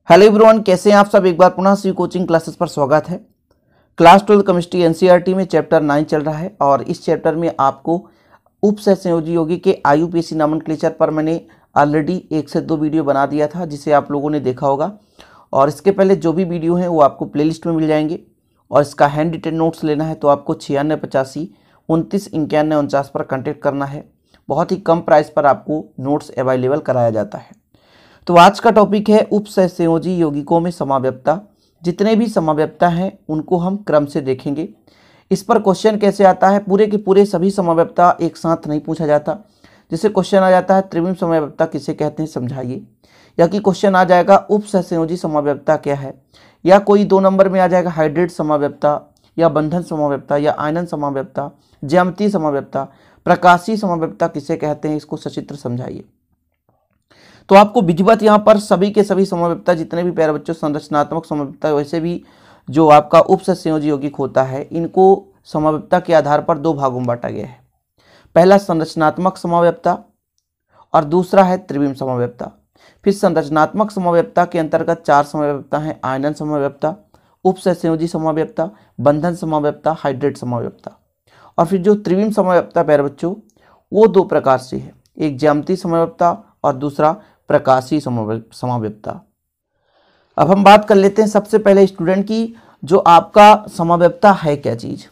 Hello everyone, कैसे हैं आप सब। एक बार पुनः सी कोचिंग क्लासेस पर स्वागत है। क्लास 12 केमिस्ट्री एनसीईआरटी में चैप्टर 9 चल रहा है और इस चैप्टर में आपको उप सहसंयोजी यौगिक के आईयूपीएसी नोमेनक्लेचर पर मैंने ऑलरेडी 1 से 2 वीडियो बना दिया था, जिसे आप लोगों ने देखा होगा। और इसके पहले जो भी वीडियो हैं वो आपको प्लेलिस्ट में मिल जाएंगे। और इसका हैंड रिटेन नोट्स लेना है तो आपको 9685299149 पर कॉन्टेक्ट करना है। बहुत ही कम प्राइस पर आपको नोट्स अवेलेबल कराया जाता है। तो आज का टॉपिक है उप सहसंयोजी यौगिकों में समाव्ययता। जितने भी समाव्ययता हैं उनको हम क्रम से देखेंगे। इस पर क्वेश्चन कैसे आता है, पूरे के पूरे सभी समाव्ययता एक साथ नहीं पूछा जाता। जैसे क्वेश्चन आ जाता है त्रिविम समाव्ययता किसे कहते हैं समझाइए, या कि क्वेश्चन आ जाएगा उप सहसंयोजी समाव्ययता क्या है, या कोई 2 नंबर में आ जाएगा हाइड्रेट समाव्ययता या बंधन समाव्ययता या आयनन समाव्ययता, ज्यामितीय समाव्ययता, प्रकाशीय समाव्ययता किसे कहते हैं, इसको सचित्र समझाइए। तो आपको विधिवत यहाँ पर सभी के सभी समाव्ययता, जितने भी प्यारे बच्चों संरचनात्मक समाव्ययता, वैसे भी जो आपका उप सहसंयोजी यौगिक होता है, इनको समाव्ययता के आधार पर 2 भागों में बांटा गया है। पहला संरचनात्मक समाव्ययता और दूसरा है त्रिविम समाव्ययता। फिर संरचनात्मक समाव्ययता के अंतर्गत 4 समाव्ययता हैं: आयनन समाव्ययता, उप सहसंयोजी समाव्ययता, बंधन समाव्ययता, हाइड्रेट समाव्ययता। और फिर जो त्रिविम समाव्ययता प्यारे बच्चों वो 2 प्रकार से है, एक ज्यामितीय समाव्ययता और दूसरा प्रकाशीय समाव्ययता। अब हम बात कर लेते हैं सबसे पहले स्टूडेंट की, जो आपका समाव्ययता है क्या चीज़।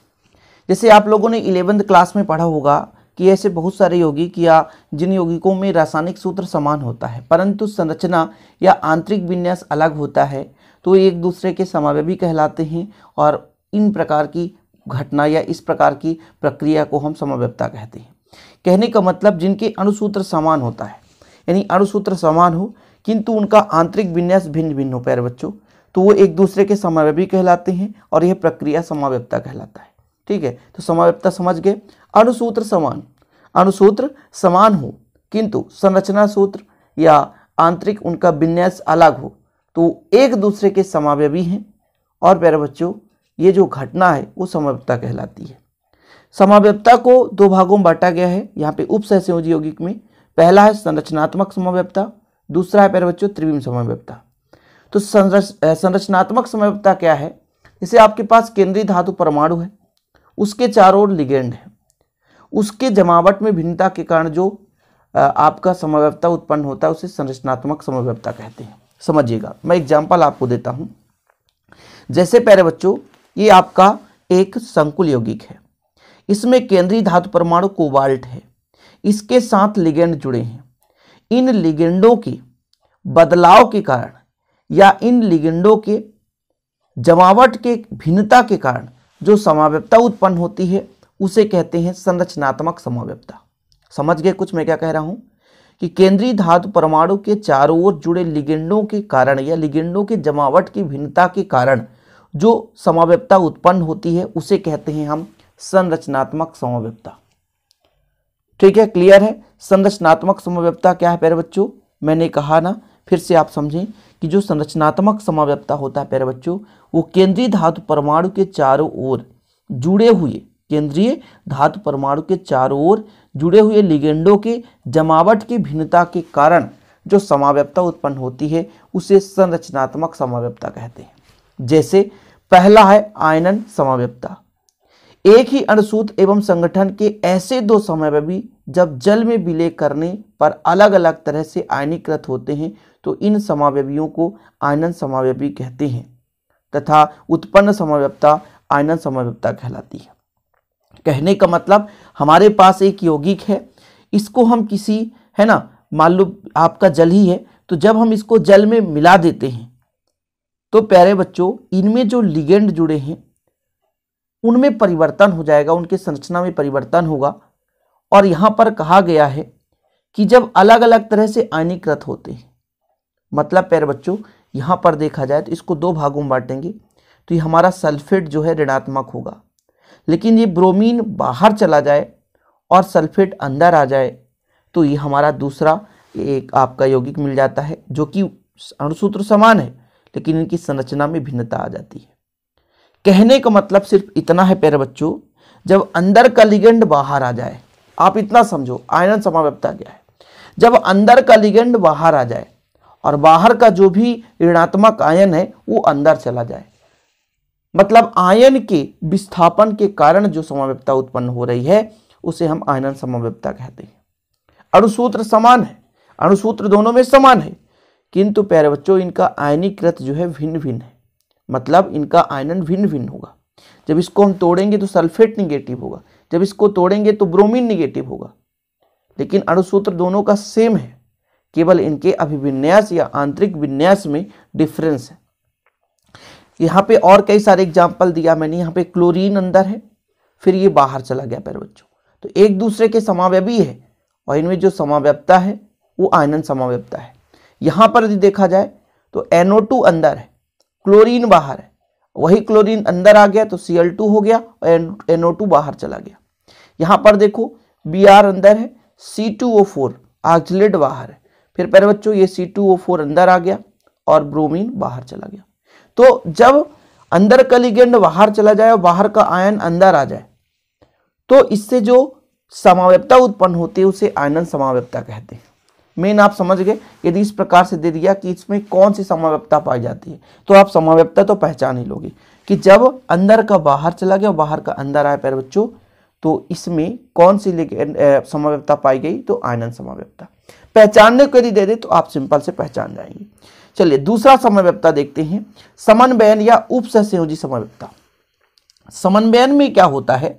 जैसे आप लोगों ने 11th क्लास में पढ़ा होगा कि ऐसे बहुत सारे यौगिक या जिन यौगिकों में रासायनिक सूत्र समान होता है परंतु संरचना या आंतरिक विन्यास अलग होता है, तो एक दूसरे के समावयवी कहलाते हैं। और इन प्रकार की घटना या इस प्रकार की प्रक्रिया को हम समाव्ययता कहते हैं। कहने का मतलब जिनके अणुसूत्र समान होता है, यानी अणुसूत्र समान हो किंतु उनका आंतरिक विन्यास भिन्न भिन्न हो प्यारे बच्चों, तो वो एक दूसरे के समावयवी कहलाते हैं और यह प्रक्रिया समाव्ययता कहलाता है। ठीक है, तो समाव्ययता समझ गए। अणुसूत्र समान हो किंतु संरचना सूत्र या आंतरिक उनका विन्यास अलग हो तो एक दूसरे के समावयवी हैं। और प्यारे बच्चों ये जो घटना है वो समाव्ययता कहलाती है। समाव्ययता को 2 भागों में बांटा गया है यहाँ पे उप सहसंयोजी यौगिक में। पहला है संरचनात्मक समाव्ययता, दूसरा है प्यारे बच्चों त्रिविम समाव्ययता। तो संरचनात्मक समाव्ययता क्या है, जैसे आपके पास केंद्रीय धातु परमाणु है, उसके चारों ओर लिगेंड है, उसके जमावट में भिन्नता के कारण जो आपका समाव्ययता उत्पन्न होता है उसे संरचनात्मक समाव्ययता कहते हैं। समझिएगा, मैं एग्जाम्पल आपको देता हूं। जैसे प्यारे बच्चों ये आपका एक संकुल यौगिक है, इसमें केंद्रीय धातु परमाणु कोबाल्ट है, इसके साथ लिगेंड जुड़े हैं। इन लिगेंडों के बदलाव के कारण या इन लिगेंडों के जमावट के भिन्नता के कारण जो समाव्ययता उत्पन्न होती है उसे कहते हैं संरचनात्मक समाव्ययता। समझ गए कुछ मैं क्या कह रहा हूं, कि केंद्रीय धातु परमाणु के चारों ओर जुड़े लिगेंडों के कारण या लिगेंडों के जमावट की भिन्नता के कारण जो समाव्ययता उत्पन्न होती है उसे कहते हैं हम संरचनात्मक समाव्ययता। ठीक है, क्लियर है। संरचनात्मक समाव्ययता क्या है प्यारे बच्चों, मैंने कहा ना, फिर से आप समझें कि जो संरचनात्मक समाव्ययता होता है प्यारे बच्चों वो केंद्रीय धातु परमाणु के चारों ओर जुड़े हुए लिगेंडों के जमावट की भिन्नता के कारण जो समाव्ययता उत्पन्न होती है उसे संरचनात्मक समाव्ययता कहते हैं। जैसे पहला है आयनन समाव्ययता। एक ही अणुसूत्र एवं संगठन के ऐसे 2 समावयवी जब जल में विलय करने पर अलग अलग तरह से आयनीकृत होते हैं तो इन समावयवियों को आयनन समावयवी कहते हैं तथा उत्पन्न समाव्ययता आयनन समाव्ययता कहलाती है। कहने का मतलब हमारे पास एक यौगिक है, इसको हम किसी, है ना, मान लो आपका जल ही है, तो जब हम इसको जल में मिला देते हैं तो प्यारे बच्चों इनमें जो लिगेंड जुड़े हैं उनमें परिवर्तन हो जाएगा, उनके संरचना में परिवर्तन होगा। और यहाँ पर कहा गया है कि जब अलग अलग तरह से आयनीकृत होते हैं, मतलब प्यारे बच्चों यहाँ पर देखा जाए तो इसको 2 भागों में बांटेंगे तो ये हमारा सल्फेट जो है ऋणात्मक होगा, लेकिन ये ब्रोमीन बाहर चला जाए और सल्फेट अंदर आ जाए तो ये हमारा दूसरा एक आपका यौगिक मिल जाता है, जो कि अणुसूत्र समान है लेकिन इनकी संरचना में भिन्नता आ जाती है। कहने का मतलब सिर्फ इतना है प्यारे बच्चों, जब अंदर का लिगेंड बाहर आ जाए, आप इतना समझो आयनन समाव्ययता क्या है, जब अंदर का लिगेंड बाहर आ जाए और बाहर का जो भी ऋणात्मक आयन है वो अंदर चला जाए। मतलब आयन के विस्थापन के कारण जो समव्यवस्था उत्पन्न हो रही है उसे हम आयनन समव्यवस्था कहते हैं। अणुसूत्र समान है, अणुसूत्र दोनों में समान है, किंतु प्यारे बच्चों इनका आयनीकृत जो है भिन्न भिन्न है। मतलब इनका आयनन भिन्न भिन्न होगा। जब इसको हम तोड़ेंगे तो सल्फेट निगेटिव होगा, जब इसको तोड़ेंगे तो ब्रोमीन निगेटिव होगा। लेकिन अणुसूत्र दोनों का सेम है, केवल इनके अभिविन्यास या आंतरिक विन्यास में डिफरेंस है। यहाँ पे और कई सारे एग्जाम्पल दिया मैंने। यहाँ पे क्लोरीन अंदर है, फिर ये बाहर चला गया प्यारे बच्चों, तो एक दूसरे के समावयवी है और इनमें जो समव्यवस्था है वो आयनन समव्यवस्था है। यहाँ पर यदि देखा जाए तो NO2 अंदर है, क्लोरीन बाहर है, वही क्लोरीन अंदर आ गया तो Cl2 हो गया और NO2 बाहर चला गया। यहाँ पर देखो Br अंदर है, C2O4 ऑक्सलेट बाहर है, फिर प्यारे बच्चों ये C2O4 अंदर आ गया और ब्रोमीन बाहर चला गया। तो जब अंदर का लिगेंड बाहर चला जाए और बाहर का आयन अंदर आ जाए तो इससे जो समव्यवस्था उत्पन्न होती है उसे आयनन समव्यवस्था कहते हैं। मेन आप समझ गए। यदि इस प्रकार से दे दिया कि इसमें कौन सी समव्यवस्था पाई जाती है तो आप समव्यवस्था तो पहचान ही लोगे कि जब अंदर का बाहर चला गया और बाहर का अंदर आया प्यारे बच्चों तो इसमें कौन सी समव्यवस्था पाई गई, तो आयनन समव्यवस्था। पहचानने को यदि दे दे तो आप सिंपल से पहचान जाएंगे। चलिए दूसरा समव्यवस्था देखते हैं, समन्वयन या उपसहसंयोजी समव्यवस्था। समन्वयन में क्या होता है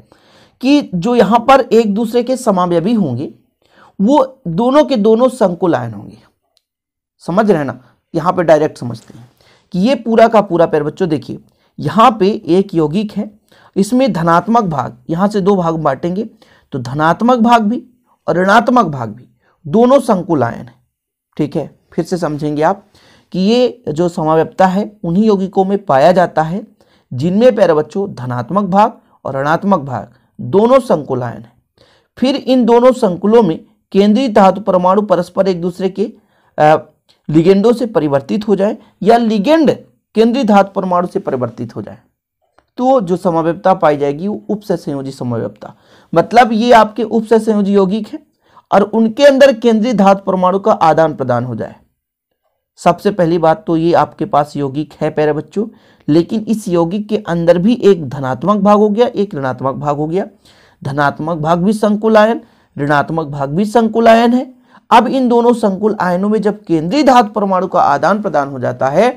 कि जो यहाँ पर एक दूसरे के समावयवी होंगे वो दोनों के दोनों संकुल आयन होंगे। समझ रहे हैं ना, यहाँ पे डायरेक्ट समझते हैं कि ये पूरा का पूरा प्यारे बच्चों देखिए यहाँ पे एक यौगिक है, इसमें धनात्मक भाग यहाँ से दो भाग बांटेंगे तो धनात्मक भाग भी और ऋणात्मक भाग भी दोनों संकुल आयन है। ठीक है, फिर से समझेंगे आप कि ये जो समव्यवस्था है उन्हीं यौगिकों में पाया जाता है जिनमें प्यारे बच्चों धनात्मक भाग और ऋणात्मक भाग दोनों संकुल आयन है। फिर इन दोनों संकुलों में केंद्रीय धातु परमाणु परस्पर एक दूसरे के लिगेंडों से परिवर्तित हो जाए या लिगेंड केंद्रीय धातु परमाणु से परिवर्तित हो जाए तो जो समव्यवस्था पाई जाएगी वो उपसहसंयोजी समव्यवस्था। मतलब ये आपके उपसहसंयोजी यौगिक है और उनके अंदर केंद्रीय धातु परमाणु का आदान प्रदान हो जाए। सबसे पहली बात तो ये आपके पास यौगिक है प्यारे बच्चों, लेकिन इस यौगिक के अंदर भी एक धनात्मक भाग हो गया, एक ऋणात्मक भाग हो गया। धनात्मक भाग भी संकुल आयन, ऋणात्मक भाग भी संकुल आयन है। अब इन दोनों संकुल आयनों में जब केंद्रीय धातु परमाणु का आदान प्रदान हो जाता है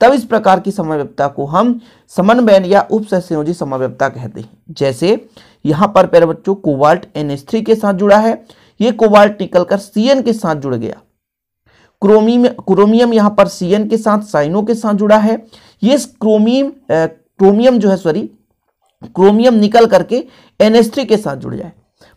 तब इस प्रकार की समव्यवस्था को हम समन्वयन या उपसहसंयोजी समव्यवस्था कहते हैं। जैसे यहाँ पर प्यारे बच्चों कोबाल्ट NH3 के साथ जुड़ा है, ये कोबाल्ट निकलकर Cn के साथ जुड़ गया। क्रोमियम यहाँ पर Cn के साथ साइनो के साथ जुड़ा है, ये क्रोमियम निकल करके NH3 के साथ जुड़ जाए।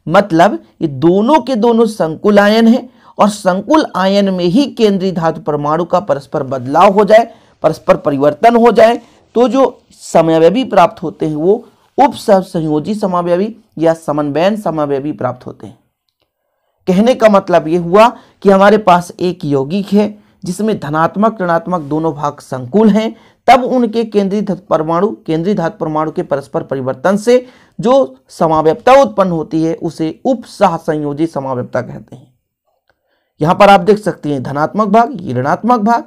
मतलब ये दोनों के दोनों संकुल आयन है और संकुल आयन में ही केंद्रीय धातु परमाणु का परस्पर बदलाव हो जाए, परस्पर परिवर्तन हो जाए तो जो समव्यवी प्राप्त होते हैं वो उपसहसंयोजी समव्यवी या समन्वयन समव्यवी प्राप्त होते हैं। कहने का मतलब ये हुआ कि हमारे पास एक यौगिक है जिसमें धनात्मक ऋणात्मक दोनों भाग संकुल हैं, तब उनके केंद्रीय धातु परमाणु के परस्पर परिवर्तन से जो समव्यवस्था उत्पन्न होती है उसे उपसहसंयोजी समव्यवस्था कहते हैं। यहां पर आप देख सकते हैं धनात्मक भाग, ये ऋणात्मक भाग,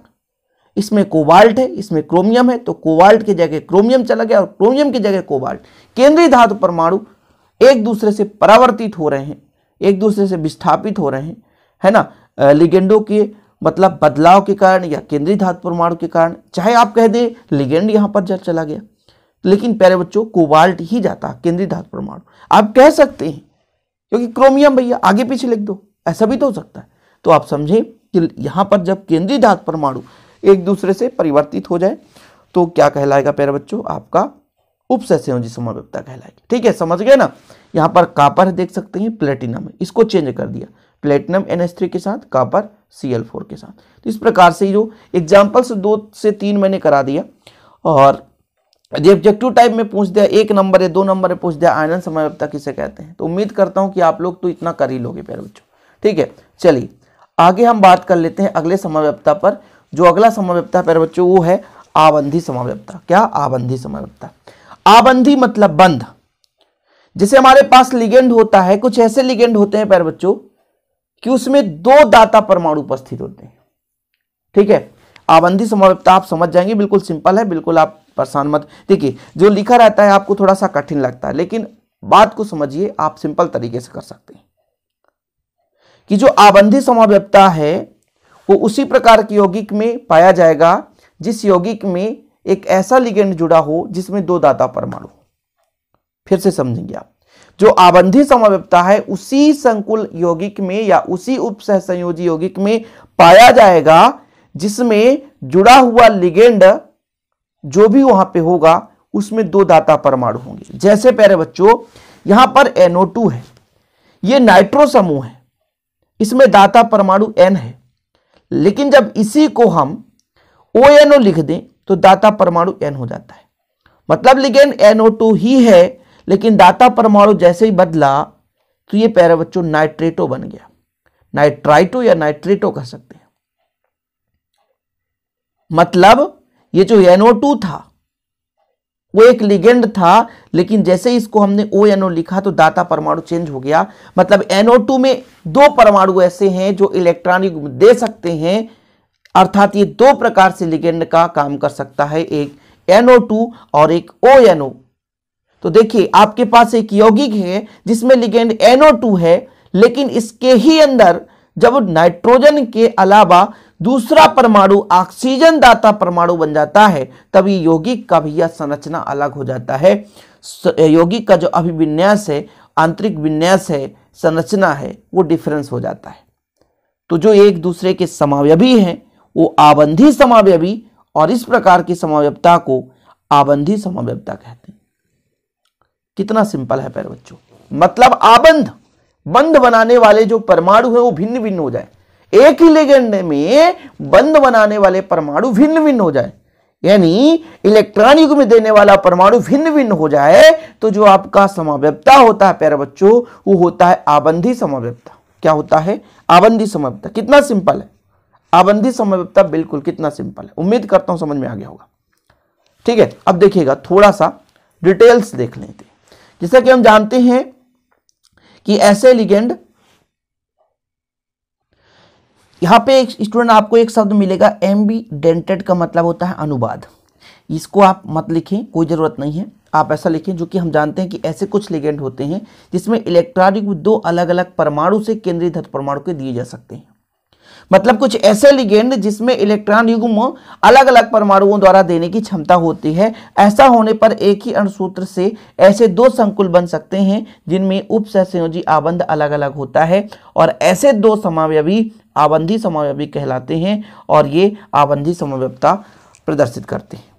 इसमें कोबाल्ट है, इसमें क्रोमियम है, तो कोबाल्ट की जगह क्रोमियम चला गया और क्रोमियम की जगह कोबाल्ट। केंद्रीय धातु परमाणु एक दूसरे से परावर्तित हो रहे हैं, एक दूसरे से विस्थापित हो रहे हैं, है ना, लिगेंडों के मतलब बदलाव के कारण या केंद्रीय धातु परमाणु के कारण। चाहे आप कह दें लिगेंड यहां पर जल चला गया, लेकिन प्यारे बच्चों कोबाल्ट ही जाता केंद्रीय धातु परमाणु। आप कह सकते हैं क्योंकि क्रोमियम भैया आगे पीछे लिख दो, ऐसा भी तो हो सकता है। तो आप समझें कि यहां पर जब केंद्रीय धातु परमाणु एक दूसरे से परिवर्तित हो जाए तो क्या कहलाएगा प्यारे बच्चों, आपका उपसहसंयोजी समव्यवस्था कहलाएगी। ठीक है, समझ गए ना। यहाँ पर कापर देख सकते हैं, प्लेटिनम है, इसको चेंज कर दिया, प्लेटिनम NH3 के साथ, कापर Cl4 के साथ। तो इस प्रकार से जो एग्जाम्पल्स 2 से 3 मैंने करा दिया और यदि ऑब्जेक्टिव टाइप में पूछ दिया 1 नंबर या 2 नंबर में पूछ दिया आयनन समव्यवस्था किसे कहते हैं, तो उम्मीद करता हूं कि आप लोग तो इतना कर ही लोगे प्यारे बच्चों। ठीक है, चलिए आगे हम बात कर लेते हैं अगले समव्यवस्था पर। जो अगला समव्यवस्था प्यारे बच्चों वो है आबंधी समव्यवस्था। क्या? आबंधी समव्यवस्था। आबंधी मतलब बंध। जैसे हमारे पास लिगेंड होता है, कुछ ऐसे लिगेंड होते हैं प्यारे बच्चों कि उसमें 2 दाता परमाणु उपस्थित होते हैं। ठीक है, आबंधी समव्यवस्था आप समझ जाएंगे, बिल्कुल सिंपल है, बिल्कुल आप परेशान मत। देखिए जो लिखा रहता है आपको थोड़ा सा कठिन लगता है, लेकिन बात को समझिए, आप सिंपल तरीके से कर सकते हैं कि जो आबंधी समव्यवस्था है वो उसी प्रकार की यौगिक में पाया जाएगा जिस यौगिक में एक ऐसा लिगेंड जुड़ा हो जिसमें दो दाता परमाणु। फिर से समझेंगे आप, जो आबंधी समव्यवस्था है उसी संकुल यौगिक में या उसी उपसहसंयोजी यौगिक में पाया जाएगा जिसमें जुड़ा हुआ लिगेंड जो भी वहां पे होगा उसमें दो दाता परमाणु होंगे। जैसे प्यारे बच्चों यहां पर NO2 है, ये नाइट्रो समूह है, इसमें दाता परमाणु N है, लेकिन जब इसी को हम ONO लिख दें तो दाता परमाणु N हो जाता है। मतलब लिगेंड NO2 ही है, लेकिन दाता परमाणु जैसे ही बदला तो ये प्यारे बच्चों नाइट्रेटो बन गया, नाइट्राइटो या नाइट्रेटो कह सकते हैं। मतलब ये जो NO2 था वो एक लिगेंड था, लेकिन जैसे ही इसको हमने ONO लिखा तो दाता परमाणु चेंज हो गया। मतलब NO2 में दो परमाणु ऐसे हैं जो इलेक्ट्रॉन युग्म दे सकते हैं, अर्थात ये दो प्रकार से लिगेंड का काम कर सकता है, एक NO2 और एक ONO। तो देखिए आपके पास एक यौगिक है जिसमें लिगेंड NO2 है, लेकिन इसके ही अंदर जब नाइट्रोजन के अलावा दूसरा परमाणु ऑक्सीजन दाता परमाणु बन जाता है, तभी यौगिक का भी यह संरचना अलग हो जाता है। यौगिक का जो अभिविन्यास है, आंतरिक विन्यास है, संरचना है, वो डिफरेंस हो जाता है। तो जो एक दूसरे के समावयवी हैं वो आबंधी समावयवी, और इस प्रकार की समावयवता को आबंधी समावयवता कहते हैं। कितना सिंपल है प्यारे बच्चों, मतलब आबंध बंध बनाने वाले जो परमाणु है वो भिन्न भिन्न हो जाए, एक ही लिगेंड में बंध बनाने वाले परमाणु भिन्न भिन्न हो जाए, यानी इलेक्ट्रॉन युग्म देने वाला परमाणु भिन्न भिन्न हो जाए, तो जो आपका समावयवता होता है प्यारे बच्चों वो होता है आबंधी समावयवता। क्या होता है? आबंधी समावयवता। कितना सिंपल है आबंधी समावयवता, बिल्कुल कितना सिंपल है। उम्मीद करता हूं समझ में आ गया होगा। ठीक है, अब देखिएगा थोड़ा सा डिटेल्स देख लेते हैं। जैसा कि हम जानते हैं कि ऐसे लिगेंड, यहां पे एक स्टूडेंट आपको एक शब्द मिलेगा एम्बीडेंटेड, का मतलब होता है अनुवाद। इसको आप मत लिखें, कोई जरूरत नहीं है, आप ऐसा लिखें जो कि हम जानते हैं कि ऐसे कुछ लिगेंड होते हैं जिसमें इलेक्ट्रॉन युग्म दो अलग अलग परमाणु से केंद्रीय धत परमाणु के दिए जा सकते हैं। मतलब कुछ ऐसे लिगेंड जिसमें इलेक्ट्रॉन युग्म अलग अलग परमाणुओं द्वारा देने की क्षमता होती है। ऐसा होने पर एक ही अणुसूत्र से ऐसे दो संकुल बन सकते हैं जिनमें उपसहसंयोजी आबंध अलग अलग होता है, और ऐसे दो समावयवी आबंधी समावयवी कहलाते हैं, और ये आबंधी समावयवता प्रदर्शित करते हैं।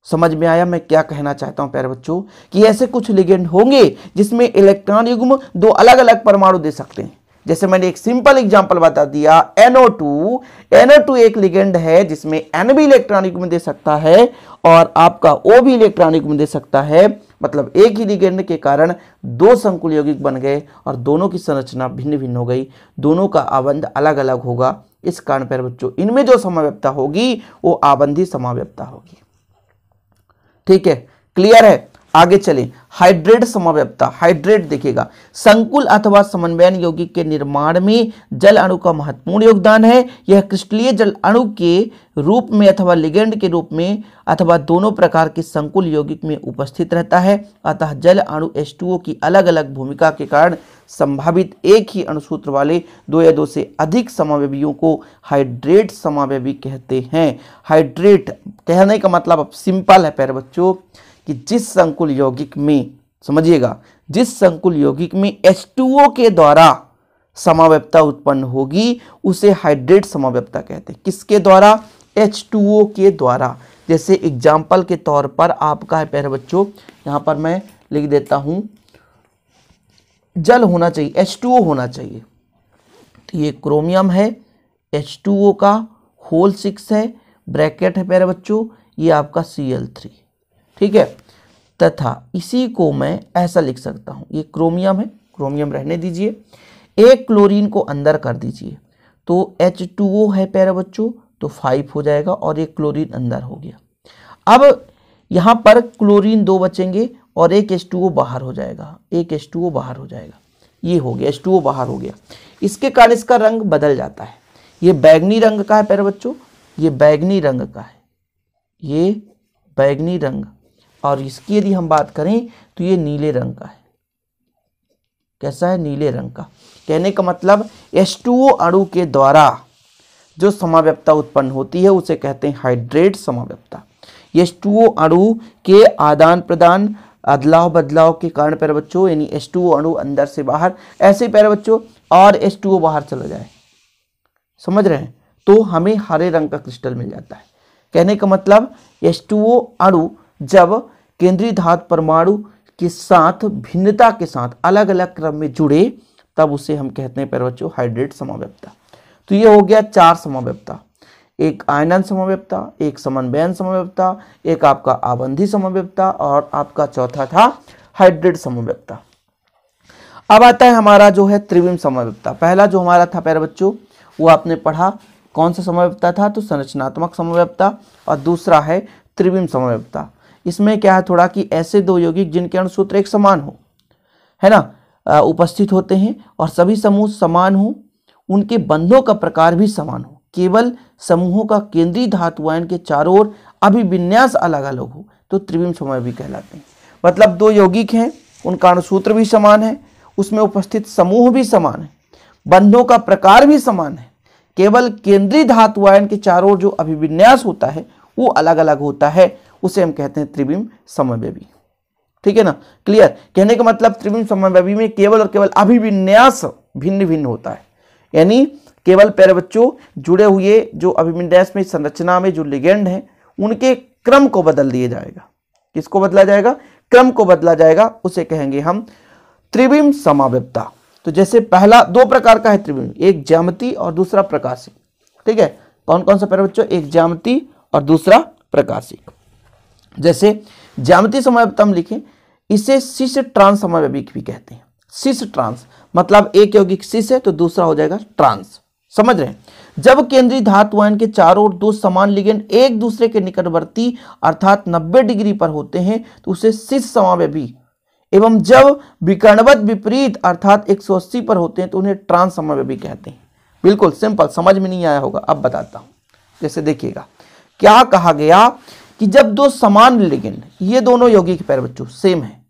समझ में आया मैं क्या कहना चाहता हूं प्यारे बच्चों, कि ऐसे कुछ लिगेंड होंगे जिसमें इलेक्ट्रॉन युग्म दो अलग अलग परमाणु दे सकते हैं। जैसे मैंने एक सिंपल एग्जांपल बता दिया, NO2 एक लिगेंड है जिसमें N भी इलेक्ट्रॉन युग्म दे सकता है और आपका O भी इलेक्ट्रॉन युग्म दे सकता है। मतलब एक ही लिगेंड के कारण दो संकुल यौगिक बन गए और दोनों की संरचना भिन्न भिन्न हो गई, दोनों का आबंध अलग अलग होगा। इस कारण पर बच्चों इनमें जो समावयवता होगी वो आबंधी समावयवता होगी। ठीक है, क्लियर है? आगे चलें। हाइड्रेट समावयवता। हाइड्रेट देखिएगा, संकुल अथवा समन्वयन यौगिक के निर्माण में जल अणु का महत्वपूर्ण योगदान है। यह क्रिस्टलीय जल अणु के रूप में अथवा लिगेंड के रूप में अथवा दोनों प्रकार के संकुल यौगिक में उपस्थित रहता है। अतः जल अणु H2O की अलग अलग भूमिका के कारण संभावित एक ही अणुसूत्र वाले दो या दो से अधिक समावयवियों को हाइड्रेट समावयवी कहते हैं। हाइड्रेट कहने का मतलब अब सिंपल है प्यारे बच्चों, कि जिस संकुल यौगिक में, समझिएगा, जिस संकुल यौगिक में H2O के द्वारा समावयवता उत्पन्न होगी उसे हाइड्रेट समावयवता कहते हैं। किसके द्वारा? H2O के द्वारा। जैसे एग्जाम्पल के तौर पर आपका है प्यारे बच्चों, यहां पर मैं लिख देता हूं, जल होना चाहिए, H2O होना चाहिए। तो ये क्रोमियम है, H2O का होल 6 है, ब्रैकेट है प्यारे बच्चों, ये आपका Cl3। ठीक है, तथा इसी को मैं ऐसा लिख सकता हूं, ये क्रोमियम है, क्रोमियम रहने दीजिए, एक क्लोरीन को अंदर कर दीजिए तो H2O है प्यारे बच्चों, तो 5 हो जाएगा और एक क्लोरीन अंदर हो गया। अब यहां पर क्लोरीन 2 बचेंगे और एक H2O बाहर हो जाएगा, एक H2O बाहर हो जाएगा, ये हो गया, H2O बाहर हो गया। इसके कारण इसका रंग बदल जाता है, ये बैगनी रंग का है प्यारे बच्चों, ये बैगनी रंग का है, ये बैगनी रंग, और इसकी यदि हम बात करें तो ये नीले रंग का है। कैसा है? नीले रंग का। कहने का मतलब H2O अणु के द्वारा जो समाव्यक्ता उत्पन्न होती है उसे कहते हैं हाइड्रेट समाव्यक्ता। H2O अणु के आदान प्रदान, अदलाव बदलाव के कारण प्यारे बच्चों, यानी H2O अणु अंदर से बाहर, ऐसे प्यारे बच्चों और H2O बाहर चला जाए, समझ रहे हैं, तो हमें हरे रंग का क्रिस्टल मिल जाता है। कहने का मतलब H2O अणु जब केंद्रीय धातु परमाणु के साथ भिन्नता के साथ अलग अलग क्रम में जुड़े तब उसे हम कहते हैं प्यारे बच्चों हाइड्रेट समाव्यक्ता। तो ये हो गया 4 समाव्यक्ता, एक आयनन समाव्यक्ता, एक समन्वयन समाव्यक्ता, एक आपका आबंधी समाव्यक्ता और आपका चौथा था हाइड्रेट समाव्यक्ता। अब आता है हमारा जो है त्रिविम समाव्यक्ता। पहला जो हमारा था प्यारे बच्चों वो आपने पढ़ा, कौन सा समाव्यक्ता था? तो संरचनात्मक समाव्यक्ता, और दूसरा है त्रिविम समाव्यक्ता। इसमें क्या है थोड़ा कि ऐसे दो यौगिक जिनके अणुसूत्र एक समान हो, है ना, उपस्थित होते हैं और सभी समूह समान हो, उनके बंधों का प्रकार भी समान हो, केवल समूहों का केंद्रीय धातु आयन के चारों ओर अभिविन्यास अलग अलग हो, तो त्रिविम समाव्यवी कहलाते हैं। मतलब दो यौगिक हैं, उनका अणुसूत्र भी समान है, उसमें उपस्थित समूह भी समान है, बंधों का प्रकार भी समान है, केवल केंद्रीय धातु आयन के चारों ओर जो अभिविन्यास होता है वो अलग अलग होता है, उसे हम कहते हैं त्रिविम समाव्यवी। ठीक है ना, क्लियर? कहने का मतलब त्रिविम समाव्यवी में केवल और केवल अभिविन्यास भिन्न भिन्न होता है, यानी केवल प्यारे बच्चों जुड़े हुए जो अभिविन्यास में संरचना में जो लिगेंड है उनके क्रम को बदल दिया जाएगा। किसको बदला जाएगा? क्रम को बदला जाएगा, उसे कहेंगे हम त्रिविम समाव्यक्ता। तो जैसे पहला 2 प्रकार का है त्रिविम, एक ज्यामिति और दूसरा प्रकाशिक। ठीक है, कौन कौन सा प्यारे बच्चों? एक ज्यामिति और दूसरा प्रकाशिक। जैसे ज्यामिति समाव्यक्ता हम लिखें, इसे सिस ट्रांस समाव्यवी भी कहते हैं। सिस ट्रांस मतलब एक यौगिक सिस है तो दूसरा हो जाएगा ट्रांस, समझ रहे हैं? जब केंद्रीय धातु आयन के चारों ओर दो समान लिगेंड एक दूसरे के निकटवर्ती अर्थात 90 डिग्री पर होते हैं तो उसे सिस समाव्यवी, एवं जब विकर्णवत विपरीत अर्थात 180 पर होते हैं तो उन्हें ट्रांस समाव्यवी कहते हैं। बिल्कुल सिंपल, समझ में नहीं आया होगा, अब बताता हूं। जैसे देखिएगा क्या कहा गया कि जब दो समान लिगेंड, ये दोनों यौगिक प्यारे बच्चों सेम है,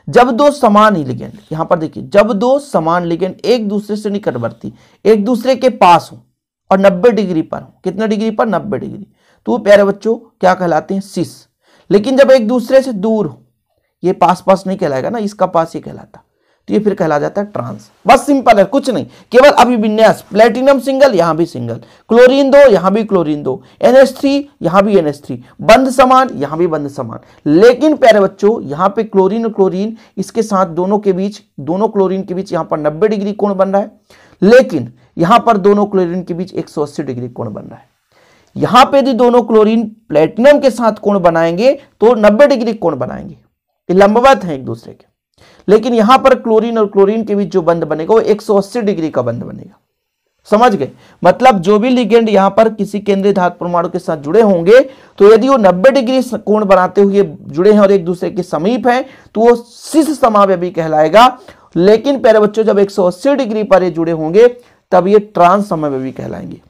जब दो समान ही लिगेंड, यहां पर देखिए, जब दो समान लिगेंड एक दूसरे से निकटवर्ती, एक दूसरे के पास हो और 90 डिग्री पर हो, कितने डिग्री पर? 90 डिग्री, तो वो प्यारे बच्चों क्या कहलाते हैं? सिस। लेकिन जब एक दूसरे से दूर हो, ये पास पास नहीं कहलाएगा ना, इसका पास ही कहलाता, तो ये फिर कहला जाता है ट्रांस। बस सिंपल है, कुछ नहीं, केवल अभिविन्यास, प्लेटिनम सिंगल यहां भी सिंगल, क्लोरीन 2 यहां भी क्लोरीन 2, NH3 यहां भी NH3, बंध समान यहां भी बंध समान। लेकिन प्यारे बच्चों यहां पे क्लोरीन और क्लोरीन इसके साथ दोनों क्लोरीन के बीच यहां पर 90 डिग्री कोण बन रहा है, लेकिन यहां पर दोनों क्लोरीन के बीच 180 डिग्री कोण बन रहा है। यहां पे यदि दोनों क्लोरीन प्लेटिनम के साथ कोण बनाएंगे तो 90 डिग्री कोण बनाएंगे, ये लंबवत है एक दूसरे के। लेकिन यहां पर क्लोरीन और क्लोरीन के बीच जो बंध बनेगा वो 180 डिग्री का बंध बनेगा, समझ गए? मतलब जो भी लिगेंड यहां पर किसी केंद्रीय धातु परमाणु के साथ जुड़े होंगे तो यदि वो 90 डिग्री कोण बनाते हुए जुड़े हैं और एक दूसरे के समीप हैं तो वो सिस समाव्यवी कहलाएगा। लेकिन प्यारे बच्चों जब 180 डिग्री पर ये जुड़े होंगे तब ये ट्रांस समाव्यवी कहलाएंगे।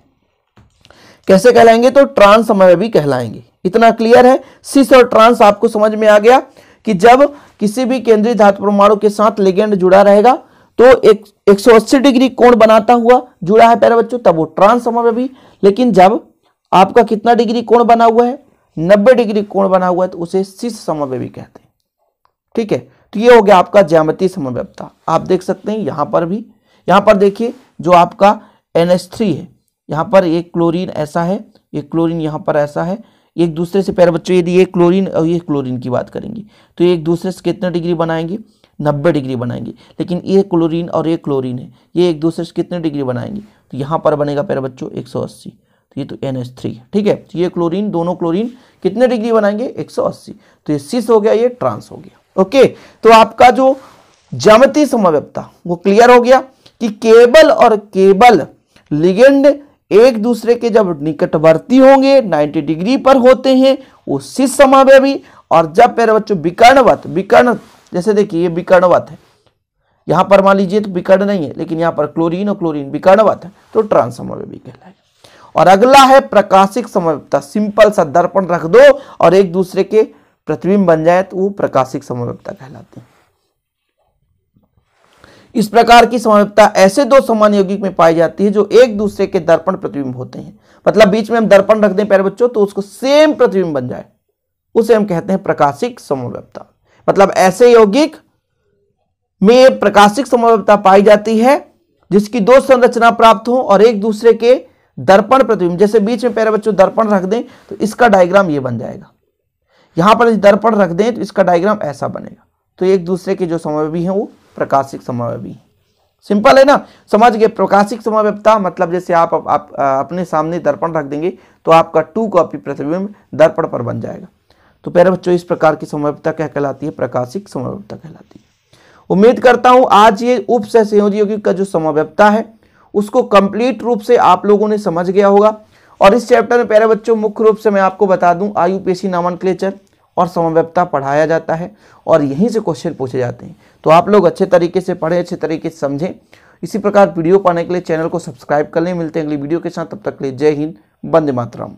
कैसे कहलाएंगे? तो ट्रांस समाव्यवी कहलाएंगे। इतना क्लियर है? सिस और ट्रांस आपको समझ में आ गया कि जब किसी भी केंद्रीय धातु परमाणु के साथ लिगेंड जुड़ा रहेगा तो 180 डिग्री कोण बनाता हुआ जुड़ा है प्यारे बच्चों, तब वो ट्रांस समाव्यवी। लेकिन जब आपका कितना डिग्री कोण बना हुआ है? 90 डिग्री कोण बना हुआ है, तो उसे सिस समाव्यवी कहते हैं। ठीक है, तो ये हो गया आपका ज्यामितीय समाव्यक्ता। आप देख सकते हैं यहां पर भी, यहां पर देखिए जो आपका NH3 है, यहां पर एक क्लोरीन ऐसा है, एक क्लोरीन यहां पर ऐसा है, एक दूसरे से प्यारे बच्चों यदि ये क्लोरीन और ये क्लोरीन की बात करेंगे तो एक दूसरे से कितने डिग्री बनाएंगे? 90 डिग्री बनाएंगे। लेकिन ये क्लोरीन और ये क्लोरीन है, ये एक दूसरे से कितने डिग्री बनाएंगे? तो यहाँ पर बनेगा प्यारे बच्चों 180, तो ये तो NH3 है। ठीक है, तो ये क्लोरीन, दोनों क्लोरीन कितने डिग्री बनाएंगे? 180, तो ये सिस हो गया, ये ट्रांस हो गया। ओके, तो आपका जो ज्यामितीय समाव्यक्ता वो क्लियर हो गया कि केवल और केवल लिगेंड एक दूसरे के जब निकटवर्ती होंगे 90 डिग्री पर होते हैं वो सिस समाव्यवी, और जब प्यारे बच्चों विकर्ण, जैसे देखिए ये विकर्णवत है, यहां पर मान लीजिए तो विकर्ण नहीं है, लेकिन यहां पर क्लोरीन और क्लोरीन विकर्णवत है तो ट्रांस समाव्यवी कहलाएगा। और अगला है प्रकाशिक समव्यवस्था। सिंपल सा दर्पण रख दो और एक दूसरे के प्रतिबिंब बन जाए तो वो प्रकाशिक समव्यवस्था कहलाती है। इस प्रकार की समव्यवस्था ऐसे दो समान यौगिक में पाई जाती है जो एक दूसरे के दर्पण प्रतिबिंब होते हैं। मतलब बीच में हम दर्पण रख दें प्यारे बच्चों तो उसको सेम प्रतिबिंब बन जाए, उसे हम कहते हैं प्रकाशिक समव्यवस्था। मतलब ऐसे यौगिक में प्रकाशिक समव्यवस्था पाई जाती है जिसकी दो संरचना प्राप्त हो और एक दूसरे के दर्पण प्रतिबिंब, जैसे बीच में प्यारे बच्चों दर्पण रख दें तो इसका डायग्राम ये बन जाएगा। यहां पर दर्पण रख दें तो इसका डायग्राम ऐसा बनेगा। तो एक दूसरे के जो समव्यवी हैं वो प्रकाशिक समव्यवी हैं। सिंपल है ना, समझ गए। प्रकाशिक समव्यवस्था मतलब जैसे आप अपने सामने दर्पण रख देंगे तो आपका 2 कॉपी प्रतिबिंब दर्पण पर बन जाएगा। तो प्यारे बच्चों इस प्रकार की समव्यवस्था क्या कहलाती है? प्रकाशिक समव्यवस्था कहलाती है। उम्मीद करता हूं आज ये उप सहसंयोजी यौगिक का जो समव्यवस्था है उसको कंप्लीट रूप से आप लोगों ने समझ गया होगा। और इस चैप्टर में प्यारे बच्चों मुख्य रूप से मैं आपको बता दूं आयु पेशी नामनक्लेचर और समव्यवस्था पढ़ाया जाता है और यहीं से क्वेश्चन पूछे जाते हैं। तो आप लोग अच्छे तरीके से पढ़ें, अच्छे तरीके से समझें। इसी प्रकार वीडियो पाने के लिए चैनल को सब्सक्राइब कर लें। मिलते हैं अगली वीडियो के साथ, तब तक के लिए जय हिंद, वंदे मातरम।